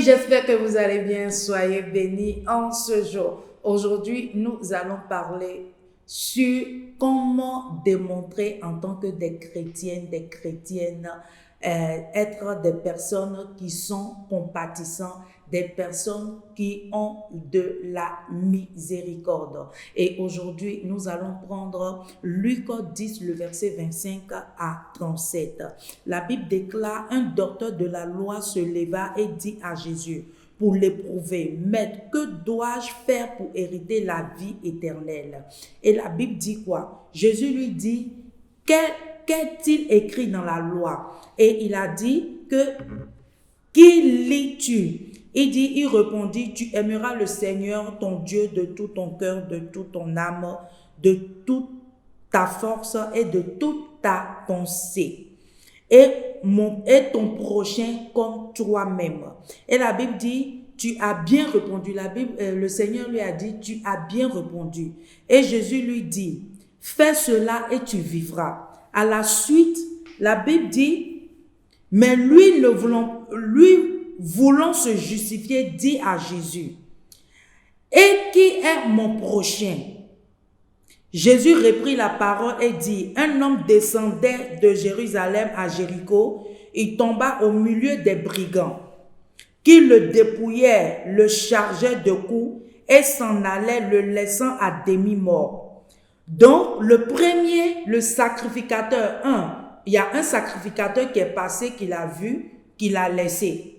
j'espère que vous allez bien. Soyez bénis en ce jour. Aujourd'hui, nous allons parler sur comment démontrer en tant que des chrétiennes, être des personnes qui sont compatissantes, des personnes qui ont de la miséricorde. Et aujourd'hui, nous allons prendre Luc 10, le verset 25 à 37. La Bible déclare: un docteur de la loi se leva et dit à Jésus, pour l'éprouver: Maître, que dois-je faire pour hériter la vie éternelle? Et la Bible dit quoi? Jésus lui dit: qu'est-il écrit dans la loi? Et il a dit que: qui lis-tu? Il répondit: tu aimeras le Seigneur ton Dieu de tout ton cœur, de toute ton âme, de toute ta force et de toute ta pensée. Et ton prochain comme toi-même. Et la Bible dit: tu as bien répondu. Le Seigneur lui a dit: tu as bien répondu. Et Jésus lui dit: fais cela et tu vivras. À la suite, la Bible dit: mais lui voulant se justifier, dit à Jésus: et qui est mon prochain? Jésus reprit la parole et dit: un homme descendait de Jérusalem à Jéricho. Il tomba au milieu des brigands qui le dépouillaient, le chargeaient de coups et s'en allaient, le laissant à demi-mort. Donc, le premier, le sacrificateur, il y a un sacrificateur qui est passé, qu'il a vu, qu'il a laissé.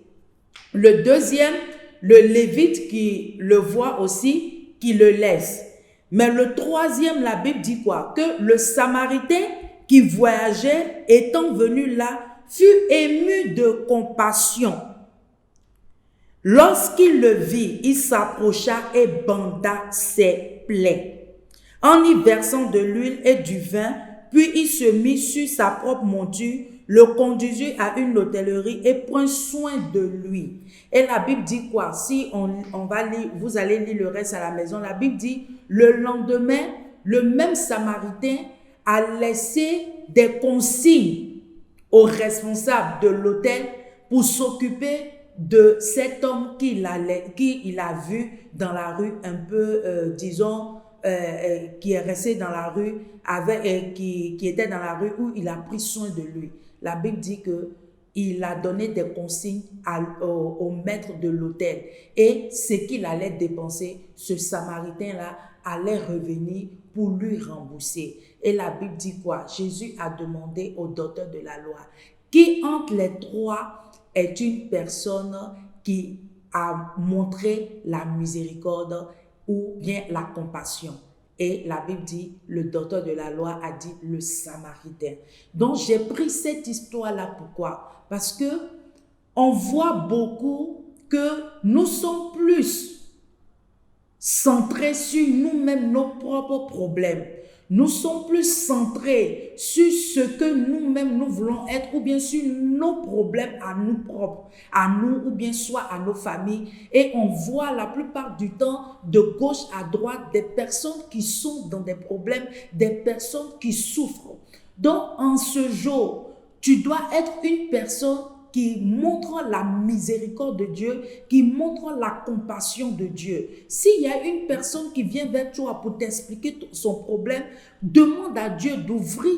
Le deuxième, le lévite qui le voit aussi, qui le laisse. Mais le troisième, la Bible dit quoi? Que le Samaritain qui voyageait, étant venu là, fut ému de compassion. Lorsqu'il le vit, il s'approcha et banda ses plaies, en y versant de l'huile et du vin, puis il se mit sur sa propre monture, le conduisit à une hôtellerie et prend soin de lui. Et la Bible dit quoi? Si on va lire, vous allez lire le reste à la maison. La Bible dit: le lendemain, le même Samaritain a laissé des consignes aux responsables de l'hôtel pour s'occuper de cet homme qu'il a vu dans la rue, un peu, qui est resté dans la rue, qui était dans la rue, où il a pris soin de lui. La Bible dit que il a donné des consignes au maître de l'hôtel. Et ce qu'il allait dépenser, ce Samaritain-là allait revenir pour lui rembourser. Et la Bible dit quoi? Jésus a demandé au docteur de la loi: qui entre les trois est une personne qui a montré la miséricorde ou bien la compassion? Et la Bible dit, le docteur de la loi a dit: le Samaritain. Donc j'ai pris cette histoire-là. Pourquoi? Parce que on voit beaucoup que nous sommes plus centrés sur nous-mêmes, nos propres problèmes. Nous sommes plus centrés sur ce que nous-mêmes nous voulons être, ou bien sur nos problèmes à nous propres, à nous ou bien soit à nos familles. Et on voit la plupart du temps, de gauche à droite, des personnes qui sont dans des problèmes, des personnes qui souffrent. Donc en ce jour, tu dois être une personne qui montre la miséricorde de Dieu, qui montre la compassion de Dieu. S'il y a une personne qui vient vers toi pour t'expliquer son problème, demande à Dieu d'ouvrir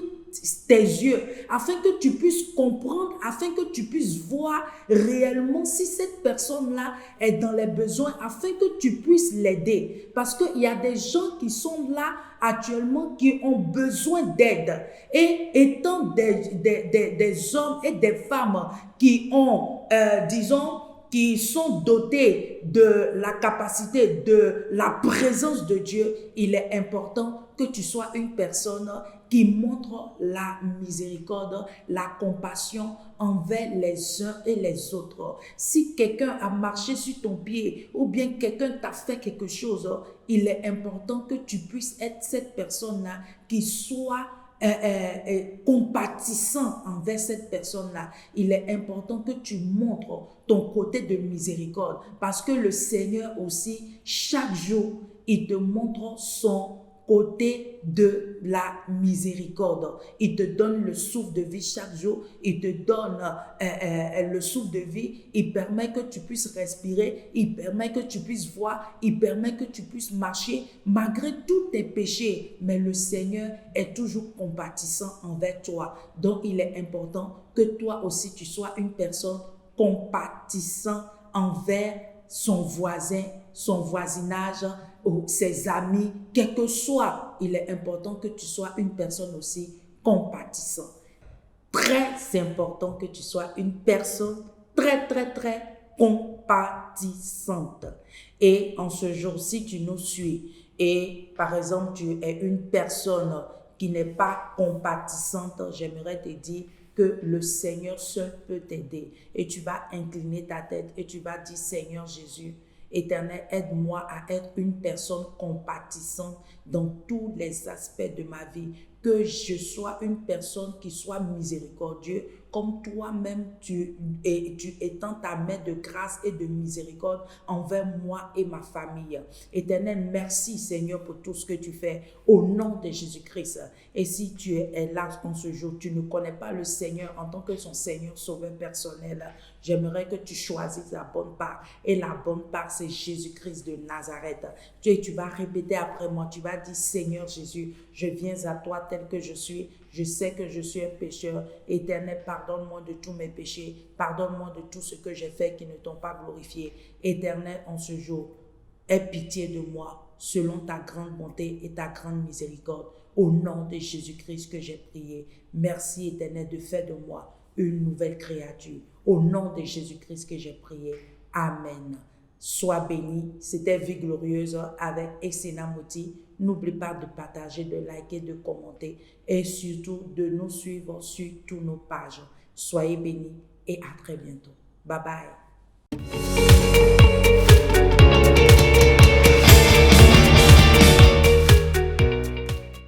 tes yeux afin que tu puisses comprendre, afin que tu puisses voir réellement si cette personne-là est dans les besoins, afin que tu puisses l'aider. Parce qu'il y a des gens qui sont là actuellement qui ont besoin d'aide. Et étant des hommes et des femmes qui ont, qui sont dotés de la capacité, de la présence de Dieu, il est important que tu sois une personne qui montre la miséricorde, la compassion envers les uns et les autres. Si quelqu'un a marché sur ton pied ou bien quelqu'un t'a fait quelque chose, il est important que tu puisses être cette personne-là qui soit compatissant envers cette personne-là. Il est important que tu montres ton côté de miséricorde, parce que le Seigneur aussi, chaque jour, il te montre son côté de la miséricorde. Il te donne le souffle de vie chaque jour. Il te donne le souffle de vie. Il permet que tu puisses respirer. Il permet que tu puisses voir. Il permet que tu puisses marcher malgré tous tes péchés. Mais le Seigneur est toujours compatissant envers toi. Donc, il est important que toi aussi, tu sois une personne compatissante envers son voisin, son voisinage, ou ses amis, quel que soit. Il est important que tu sois une personne aussi compatissante. Très important que tu sois une personne très compatissante. Et en ce jour, si tu nous suis et par exemple tu es une personne qui n'est pas compatissante, j'aimerais te dire que le Seigneur seul peut t'aider. Et tu vas incliner ta tête et tu vas dire: Seigneur Jésus, Éternel, aide-moi à être une personne compatissante dans tous les aspects de ma vie. Que je sois une personne qui soit miséricordieuse, comme toi-même tu étends ta main de grâce et de miséricorde envers moi et ma famille. Éternel, merci Seigneur pour tout ce que tu fais au nom de Jésus-Christ. Et si tu es là en ce jour, tu ne connais pas le Seigneur en tant que son Seigneur sauveur personnel, j'aimerais que tu choisisses la bonne part. Et la bonne part, c'est Jésus-Christ de Nazareth. Tu vas répéter après moi, tu vas dire: Seigneur Jésus, je viens à toi tel que je suis. Je sais que je suis un pécheur. Éternel, pardonne-moi de tous mes péchés. Pardonne-moi de tout ce que j'ai fait qui ne t'ont pas glorifié. Éternel, en ce jour, aie pitié de moi selon ta grande bonté et ta grande miséricorde. Au nom de Jésus-Christ que j'ai prié. Merci Éternel de faire de moi une nouvelle créature. Au nom de Jésus-Christ que j'ai prié. Amen. Sois béni. C'était Vie Glorieuse avec Exena Moti. N'oublie pas de partager, de liker, de commenter et surtout de nous suivre sur toutes nos pages. Soyez bénis et à très bientôt. Bye bye.